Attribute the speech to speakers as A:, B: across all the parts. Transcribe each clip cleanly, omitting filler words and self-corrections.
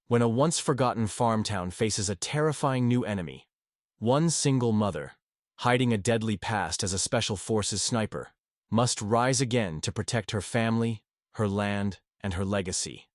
A: When a once-forgotten farm town faces a terrifying new enemy, one single mother, hiding a deadly past as a special forces sniper, must rise again to protect her family, her land, and her legacy.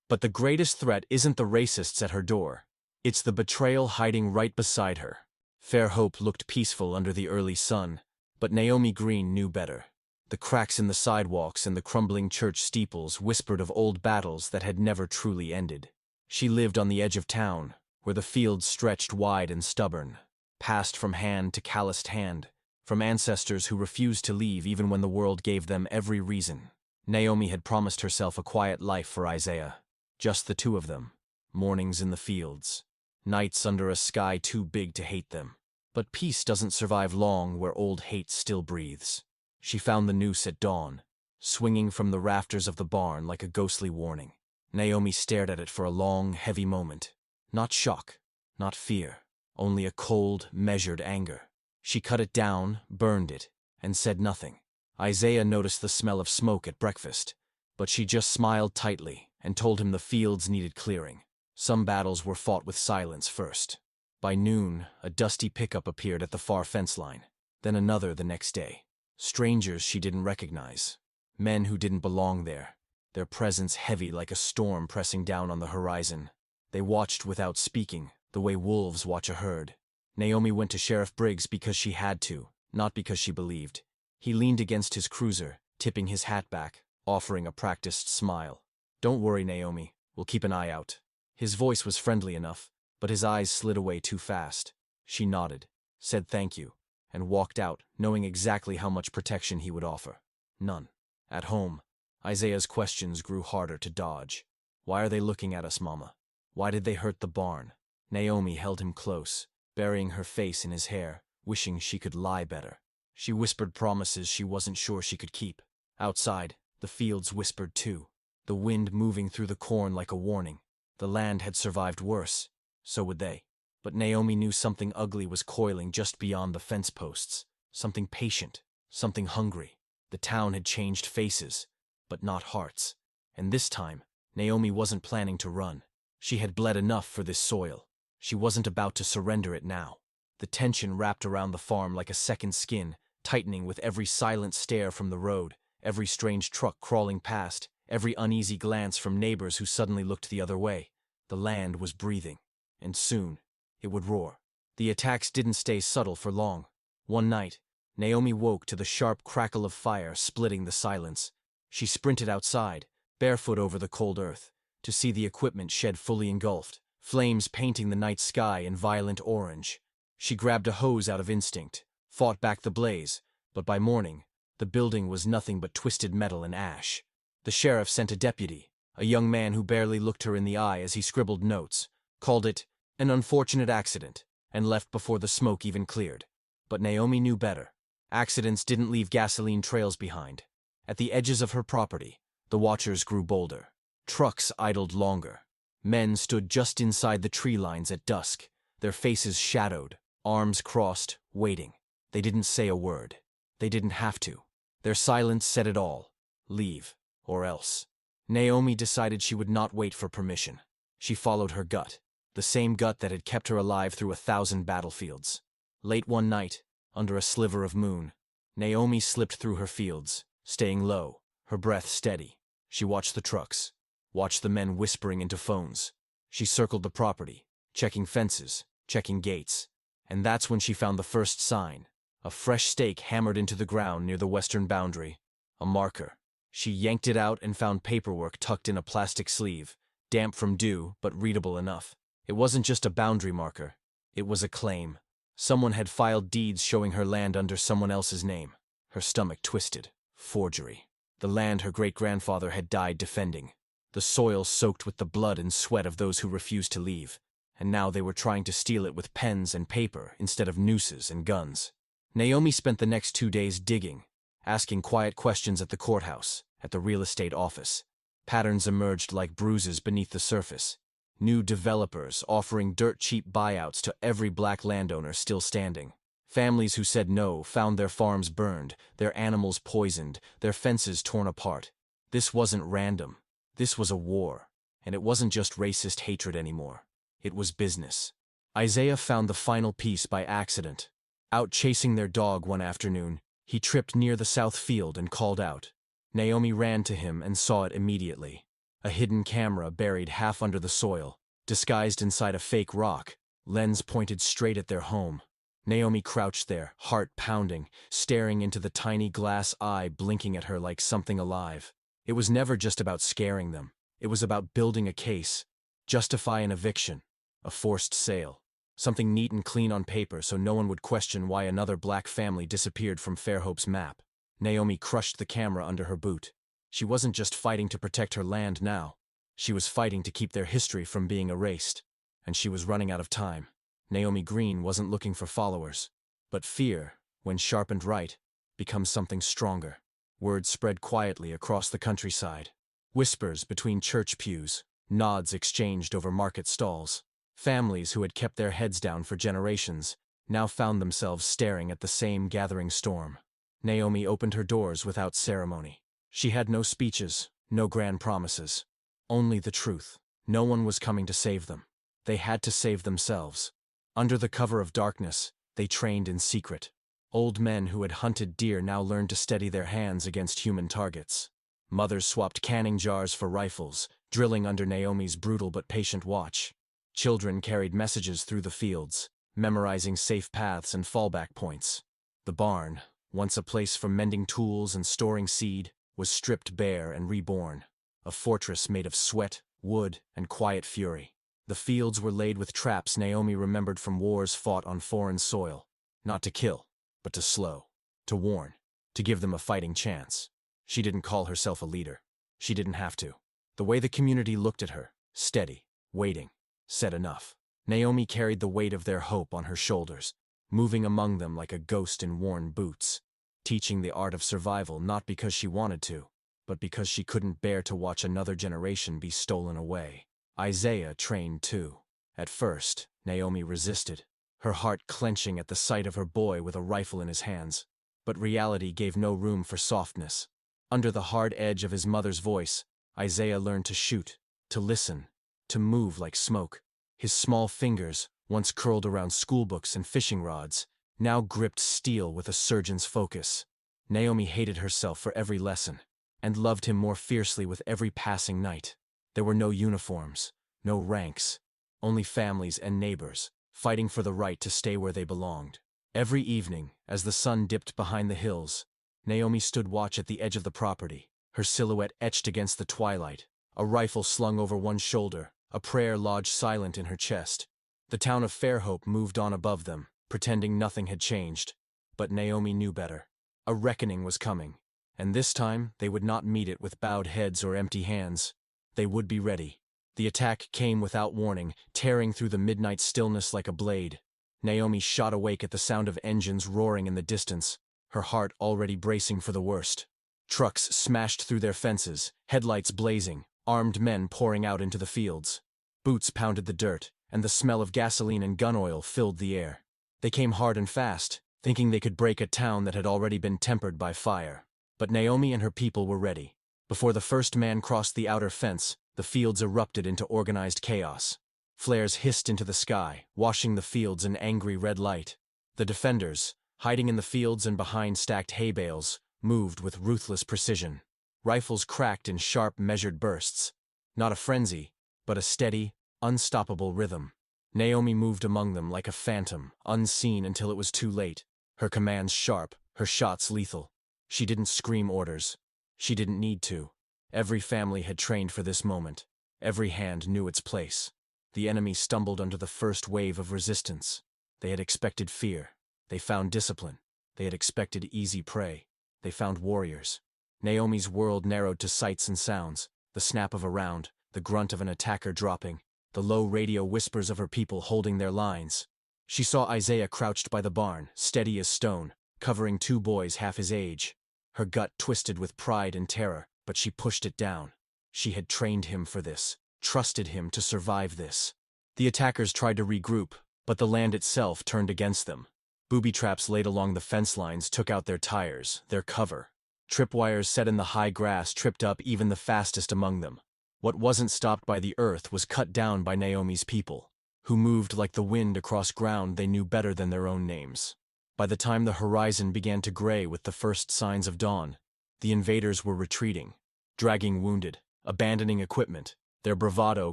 A: But the greatest threat isn't the racists at her door. It's the betrayal hiding right beside her. Fair Hope looked peaceful under the early sun, but Naomi Greene knew better. The cracks in the sidewalks and the crumbling church steeples whispered of old battles that had never truly ended. She lived on the edge of town, where the fields stretched wide and stubborn, passed from hand to calloused hand, from ancestors who refused to leave even when the world gave them every reason. Naomi had promised herself a quiet life for Isaiah, just the two of them, mornings in the fields, nights under a sky too big to hate them. But peace doesn't survive long where old hate still breathes. She found the noose at dawn, swinging from the rafters of the barn like a ghostly warning. Naomi stared at it for a long, heavy moment. Not shock, not fear, only a cold, measured anger. She cut it down, burned it, and said nothing. Isaiah noticed the smell of smoke at breakfast, but she just smiled tightly and told him the fields needed clearing. Some battles were fought with silence first. By noon, a dusty pickup appeared at the far fence line, then another the next day. Strangers she didn't recognize, men who didn't belong there, their presence heavy like a storm pressing down on the horizon. They watched without speaking, the way wolves watch a herd. Naomi went to Sheriff Briggs because she had to, not because she believed. He leaned against his cruiser, tipping his hat back, offering a practiced smile. "Don't worry, Naomi, we'll keep an eye out." His voice was friendly enough, but his eyes slid away too fast. She nodded, said thank you, and walked out, knowing exactly how much protection he would offer. None. At home, Isaiah's questions grew harder to dodge. "Why are they looking at us, Mama? Why did they hurt the barn?" Naomi held him close, burying her face in his hair, wishing she could lie better. She whispered promises she wasn't sure she could keep. Outside, the fields whispered too, the wind moving through the corn like a warning. The land had survived worse. So would they. But Naomi knew something ugly was coiling just beyond the fence posts. Something patient, something hungry. The town had changed faces, but not hearts. And this time, Naomi wasn't planning to run. She had bled enough for this soil. She wasn't about to surrender it now. The tension wrapped around the farm like a second skin, tightening with every silent stare from the road, every strange truck crawling past, every uneasy glance from neighbors who suddenly looked the other way. The land was breathing. And soon, it would roar. The attacks didn't stay subtle for long. One night, Naomi woke to the sharp crackle of fire splitting the silence. She sprinted outside, barefoot over the cold earth, to see the equipment shed fully engulfed, flames painting the night sky in violent orange. She grabbed a hose out of instinct, fought back the blaze, but by morning, the building was nothing but twisted metal and ash. The sheriff sent a deputy, a young man who barely looked her in the eye as he scribbled notes, called it an unfortunate accident, and left before the smoke even cleared. But Naomi knew better. Accidents didn't leave gasoline trails behind. At the edges of her property, the watchers grew bolder. Trucks idled longer. Men stood just inside the tree lines at dusk, their faces shadowed, arms crossed, waiting. They didn't say a word. They didn't have to. Their silence said it all. Leave, or else. Naomi decided she would not wait for permission. She followed her gut. The same gut that had kept her alive through 1,000 battlefields. Late one night, under a sliver of moon, Naomi slipped through her fields, staying low, her breath steady. She watched the trucks, watched the men whispering into phones. She circled the property, checking fences, checking gates. And that's when she found the first sign, a fresh stake hammered into the ground near the western boundary. A marker. She yanked it out and found paperwork tucked in a plastic sleeve, damp from dew but readable enough. It wasn't just a boundary marker. It was a claim. Someone had filed deeds showing her land under someone else's name. Her stomach twisted. Forgery. The land her great-grandfather had died defending. The soil soaked with the blood and sweat of those who refused to leave. And now they were trying to steal it with pens and paper instead of nooses and guns. Naomi spent the next 2 days digging, asking quiet questions at the courthouse, at the real estate office. Patterns emerged like bruises beneath the surface. New developers offering dirt-cheap buyouts to every black landowner still standing. Families who said no found their farms burned, their animals poisoned, their fences torn apart. This wasn't random. This was a war. And it wasn't just racist hatred anymore. It was business. Isaiah found the final piece by accident. Out chasing their dog one afternoon, he tripped near the south field and called out. Naomi ran to him and saw it immediately. A hidden camera buried half under the soil, disguised inside a fake rock, lens pointed straight at their home. Naomi crouched there, heart pounding, staring into the tiny glass eye blinking at her like something alive. It was never just about scaring them. It was about building a case, justify an eviction, a forced sale. Something neat and clean on paper so no one would question why another black family disappeared from Fairhope's map. Naomi crushed the camera under her boot. She wasn't just fighting to protect her land now. She was fighting to keep their history from being erased. And she was running out of time. Naomi Greene wasn't looking for followers. But fear, when sharpened right, becomes something stronger. Word spread quietly across the countryside. Whispers between church pews, nods exchanged over market stalls. Families who had kept their heads down for generations now found themselves staring at the same gathering storm. Naomi opened her doors without ceremony. She had no speeches, no grand promises. Only the truth. No one was coming to save them. They had to save themselves. Under the cover of darkness, they trained in secret. Old men who had hunted deer now learned to steady their hands against human targets. Mothers swapped canning jars for rifles, drilling under Naomi's brutal but patient watch. Children carried messages through the fields, memorizing safe paths and fallback points. The barn, once a place for mending tools and storing seed, was stripped bare and reborn. A fortress made of sweat, wood, and quiet fury. The fields were laid with traps Naomi remembered from wars fought on foreign soil. Not to kill, but to slow, to warn, to give them a fighting chance. She didn't call herself a leader. She didn't have to. The way the community looked at her, steady, waiting, said enough. Naomi carried the weight of their hope on her shoulders, moving among them like a ghost in worn boots, teaching the art of survival not because she wanted to, but because she couldn't bear to watch another generation be stolen away. Isaiah trained too. At first, Naomi resisted, her heart clenching at the sight of her boy with a rifle in his hands. But reality gave no room for softness. Under the hard edge of his mother's voice, Isaiah learned to shoot, to listen, to move like smoke. His small fingers, once curled around schoolbooks and fishing rods, now gripped steel with a surgeon's focus. Naomi hated herself for every lesson, and loved him more fiercely with every passing night. There were no uniforms, no ranks, only families and neighbors, fighting for the right to stay where they belonged. Every evening, as the sun dipped behind the hills, Naomi stood watch at the edge of the property, her silhouette etched against the twilight, a rifle slung over one shoulder, a prayer lodged silent in her chest. The town of Fairhope moved on above them, pretending nothing had changed. But Naomi knew better. A reckoning was coming, and this time they would not meet it with bowed heads or empty hands. They would be ready. The attack came without warning, tearing through the midnight stillness like a blade. Naomi shot awake at the sound of engines roaring in the distance, her heart already bracing for the worst. Trucks smashed through their fences, headlights blazing, armed men pouring out into the fields. Boots pounded the dirt, and the smell of gasoline and gun oil filled the air. They came hard and fast, thinking they could break a town that had already been tempered by fire. But Naomi and her people were ready. Before the first man crossed the outer fence, the fields erupted into organized chaos. Flares hissed into the sky, washing the fields in angry red light. The defenders, hiding in the fields and behind stacked hay bales, moved with ruthless precision. Rifles cracked in sharp, measured bursts. Not a frenzy, but a steady, unstoppable rhythm. Naomi moved among them like a phantom, unseen until it was too late. Her commands sharp, her shots lethal. She didn't scream orders. She didn't need to. Every family had trained for this moment. Every hand knew its place. The enemy stumbled under the first wave of resistance. They had expected fear. They found discipline. They had expected easy prey. They found warriors. Naomi's world narrowed to sights and sounds, the snap of a round, the grunt of an attacker dropping, the low radio whispers of her people holding their lines. She saw Isaiah crouched by the barn, steady as stone, covering two boys half his age. Her gut twisted with pride and terror, but she pushed it down. She had trained him for this, trusted him to survive this. The attackers tried to regroup, but the land itself turned against them. Booby traps laid along the fence lines took out their tires, their cover. Tripwires set in the high grass tripped up even the fastest among them. What wasn't stopped by the earth was cut down by Naomi's people, who moved like the wind across ground they knew better than their own names. By the time the horizon began to gray with the first signs of dawn, the invaders were retreating, dragging wounded, abandoning equipment, their bravado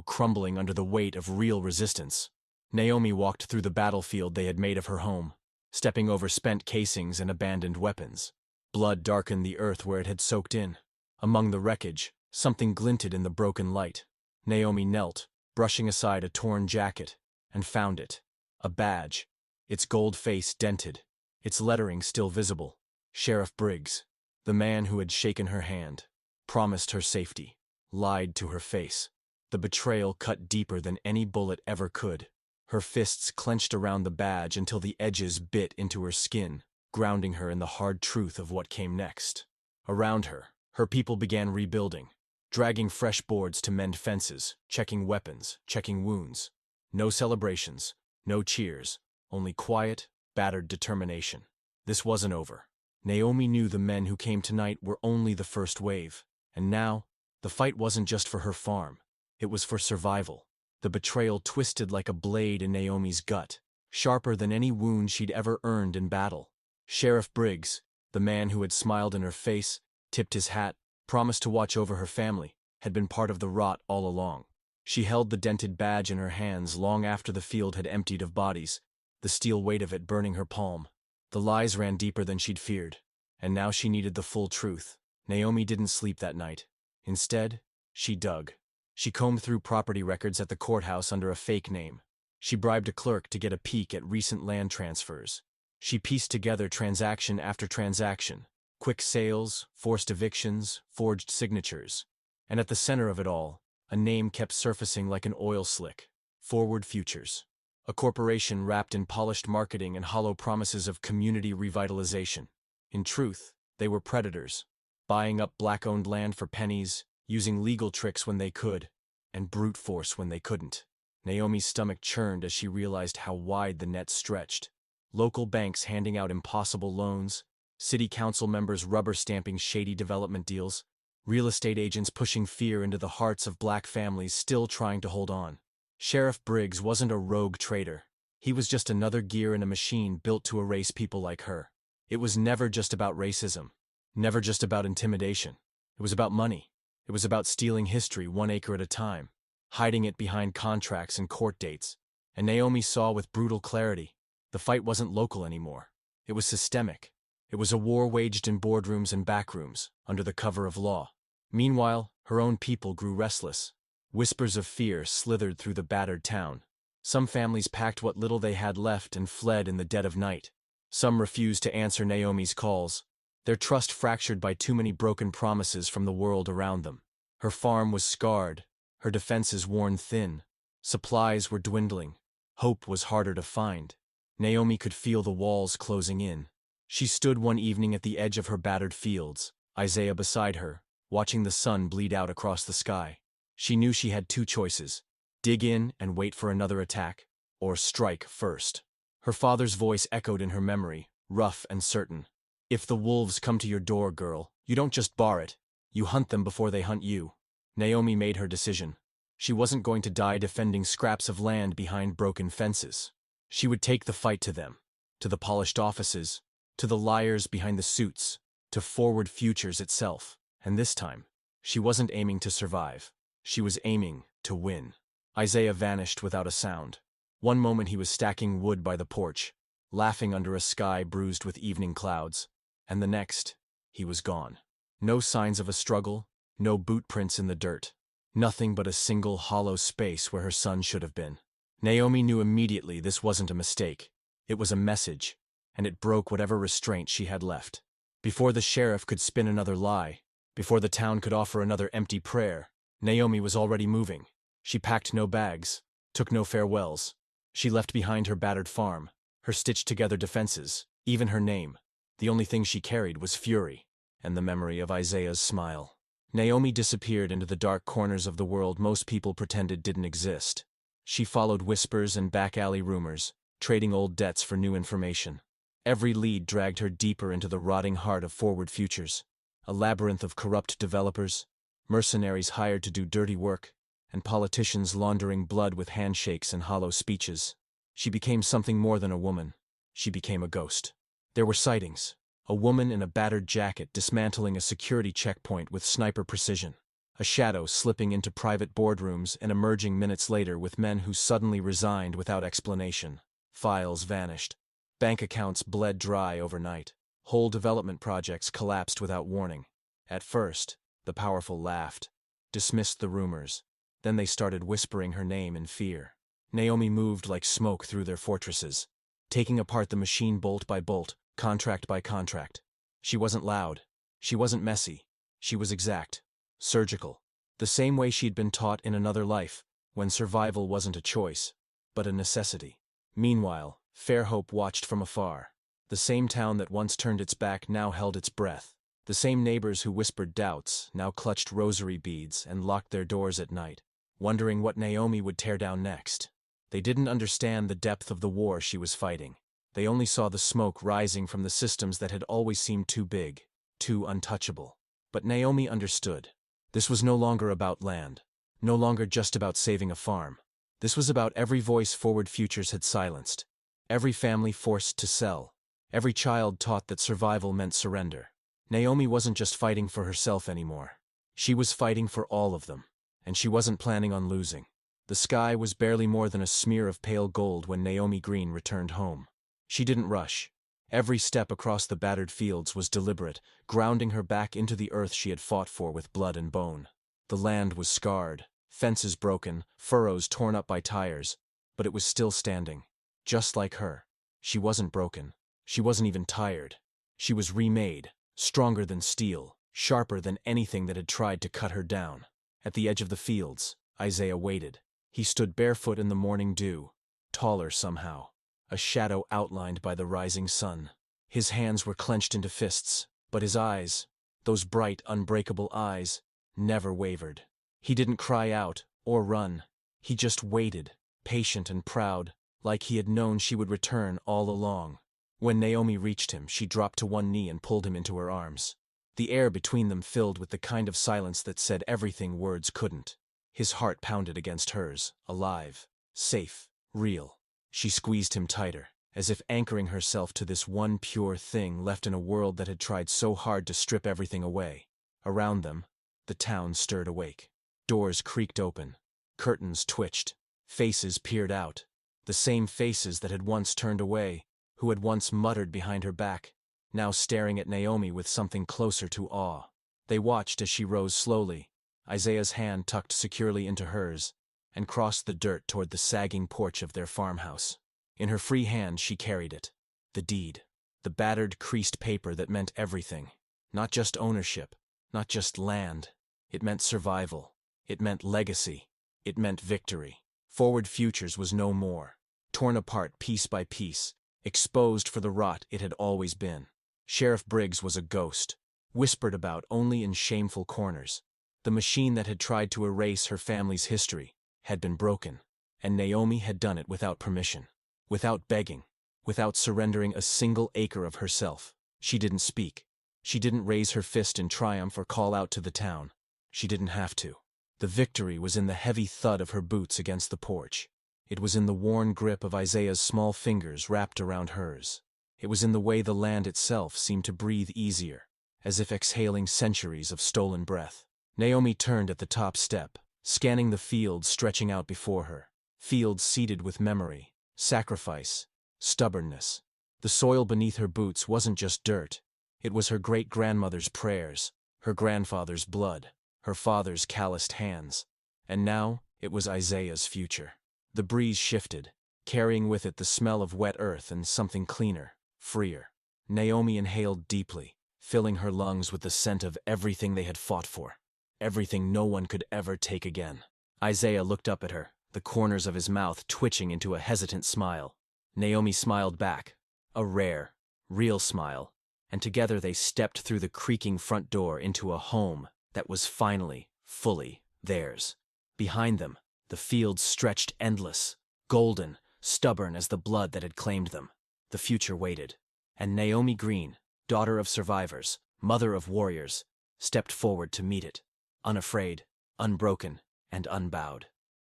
A: crumbling under the weight of real resistance. Naomi walked through the battlefield they had made of her home, stepping over spent casings and abandoned weapons. Blood darkened the earth where it had soaked in. Among the wreckage, something glinted in the broken light. Naomi knelt, brushing aside a torn jacket, and found it. A badge, its gold face dented, its lettering still visible. Sheriff Briggs, the man who had shaken her hand, promised her safety, lied to her face. The betrayal cut deeper than any bullet ever could. Her fists clenched around the badge until the edges bit into her skin, grounding her in the hard truth of what came next. Around her, her people began rebuilding, dragging fresh boards to mend fences, checking weapons, checking wounds. No celebrations, no cheers, only quiet, battered determination. This wasn't over. Naomi knew the men who came tonight were only the first wave, and now, the fight wasn't just for her farm. It was for survival. The betrayal twisted like a blade in Naomi's gut, sharper than any wound she'd ever earned in battle. Sheriff Briggs, the man who had smiled in her face, tipped his hat, promised to watch over her family, had been part of the rot all along. She held the dented badge in her hands long after the field had emptied of bodies, the steel weight of it burning her palm. The lies ran deeper than she'd feared, and now she needed the full truth. Naomi didn't sleep that night. Instead, she dug. She combed through property records at the courthouse under a fake name. She bribed a clerk to get a peek at recent land transfers. She pieced together transaction after transaction, quick sales, forced evictions, forged signatures. And at the center of it all, a name kept surfacing like an oil slick: Forward Futures. A corporation wrapped in polished marketing and hollow promises of community revitalization. In truth, they were predators, buying up black-owned land for pennies, using legal tricks when they could, and brute force when they couldn't. Naomi's stomach churned as she realized how wide the net stretched. Local banks handing out impossible loans, city council members rubber-stamping shady development deals, real estate agents pushing fear into the hearts of black families still trying to hold on. Sheriff Briggs wasn't a rogue traitor. He was just another gear in a machine built to erase people like her. It was never just about racism, never just about intimidation. It was about money. It was about stealing history 1 acre at a time, hiding it behind contracts and court dates. And Naomi saw with brutal clarity, the fight wasn't local anymore. It was systemic. It was a war waged in boardrooms and backrooms, under the cover of law. Meanwhile, her own people grew restless. Whispers of fear slithered through the battered town. Some families packed what little they had left and fled in the dead of night. Some refused to answer Naomi's calls, their trust fractured by too many broken promises from the world around them. Her farm was scarred, her defenses worn thin. Supplies were dwindling. Hope was harder to find. Naomi could feel the walls closing in. She stood one evening at the edge of her battered fields, Isaiah beside her, watching the sun bleed out across the sky. She knew she had 2 choices: dig in and wait for another attack, or strike first. Her father's voice echoed in her memory, rough and certain. "If the wolves come to your door, girl, you don't just bar it. You hunt them before they hunt you." Naomi made her decision. She wasn't going to die defending scraps of land behind broken fences. She would take the fight to them, to the polished offices, to the liars behind the suits, to Forward Futures itself. And this time, she wasn't aiming to survive. She was aiming to win. Isaiah vanished without a sound. One moment he was stacking wood by the porch, laughing under a sky bruised with evening clouds, and the next, he was gone. No signs of a struggle, no boot prints in the dirt. Nothing but a single hollow space where her son should have been. Naomi knew immediately this wasn't a mistake. It was a message, and it broke whatever restraint she had left. Before the sheriff could spin another lie, before the town could offer another empty prayer, Naomi was already moving. She packed no bags, took no farewells. She left behind her battered farm, her stitched-together defenses, even her name. The only thing she carried was fury, and the memory of Isaiah's smile. Naomi disappeared into the dark corners of the world most people pretended didn't exist. She followed whispers and back-alley rumors, trading old debts for new information. Every lead dragged her deeper into the rotting heart of Forward Futures, a labyrinth of corrupt developers, mercenaries hired to do dirty work, and politicians laundering blood with handshakes and hollow speeches. She became something more than a woman. She became a ghost. There were sightings. A woman in a battered jacket dismantling a security checkpoint with sniper precision. A shadow slipping into private boardrooms and emerging minutes later with men who suddenly resigned without explanation. Files vanished. Bank accounts bled dry overnight. Whole development projects collapsed without warning. At first, the powerful laughed, dismissed the rumors. Then they started whispering her name in fear. Naomi moved like smoke through their fortresses, taking apart the machine bolt by bolt, contract by contract. She wasn't loud. She wasn't messy. She was exact. Surgical. The same way she'd been taught in another life, when survival wasn't a choice, but a necessity. Meanwhile, Fairhope watched from afar. The same town that once turned its back now held its breath. The same neighbors who whispered doubts now clutched rosary beads and locked their doors at night, wondering what Naomi would tear down next. They didn't understand the depth of the war she was fighting. They only saw the smoke rising from the systems that had always seemed too big, too untouchable. But Naomi understood. This was no longer about land, no longer just about saving a farm. This was about every voice Forward Futures had silenced, every family forced to sell, every child taught that survival meant surrender. Naomi wasn't just fighting for herself anymore. She was fighting for all of them, and she wasn't planning on losing. The sky was barely more than a smear of pale gold when Naomi Greene returned home. She didn't rush. Every step across the battered fields was deliberate, grounding her back into the earth she had fought for with blood and bone. The land was scarred, fences broken, furrows torn up by tires, but it was still standing. Just like her. She wasn't broken. She wasn't even tired. She was remade, stronger than steel, sharper than anything that had tried to cut her down. At the edge of the fields, Isaiah waited. He stood barefoot in the morning dew, taller somehow, a shadow outlined by the rising sun. His hands were clenched into fists, but his eyes, those bright, unbreakable eyes, never wavered. He didn't cry out or run. He just waited, patient and proud, like he had known she would return all along. When Naomi reached him, she dropped to one knee and pulled him into her arms. The air between them filled with the kind of silence that said everything words couldn't. His heart pounded against hers, alive, safe, real. She squeezed him tighter, as if anchoring herself to this one pure thing left in a world that had tried so hard to strip everything away. Around them, the town stirred awake. Doors creaked open. Curtains twitched. Faces peered out. The same faces that had once turned away, who had once muttered behind her back, now staring at Naomi with something closer to awe. They watched as she rose slowly, Isaiah's hand tucked securely into hers, and crossed the dirt toward the sagging porch of their farmhouse. In her free hand she carried it. The deed. The battered, creased paper that meant everything. Not just ownership. Not just land. It meant survival. It meant legacy. It meant victory. Forward Futures was no more. Torn apart piece by piece. Exposed for the rot it had always been. Sheriff Briggs was a ghost. Whispered about only in shameful corners. The machine that had tried to erase her family's history had been broken, and Naomi had done it without permission, without begging, without surrendering a single acre of herself. She didn't speak. She didn't raise her fist in triumph or call out to the town. She didn't have to. The victory was in the heavy thud of her boots against the porch. It was in the worn grip of Isaiah's small fingers wrapped around hers. It was in the way the land itself seemed to breathe easier, as if exhaling centuries of stolen breath. Naomi turned at the top step, scanning the fields stretching out before her. Fields seeded with memory, sacrifice, stubbornness. The soil beneath her boots wasn't just dirt. It was her great-grandmother's prayers, her grandfather's blood, her father's calloused hands. And now it was Isaiah's future. The breeze shifted, carrying with it the smell of wet earth and something cleaner, freer. Naomi inhaled deeply, filling her lungs with the scent of everything they had fought for. Everything no one could ever take again. Isaiah looked up at her, the corners of his mouth twitching into a hesitant smile. Naomi smiled back, a rare, real smile, and together they stepped through the creaking front door into a home that was finally, fully theirs. Behind them, the fields stretched endless, golden, stubborn as the blood that had claimed them. The future waited, and Naomi Greene, daughter of survivors, mother of warriors, stepped forward to meet it. unafraid, unbroken, and unbowed.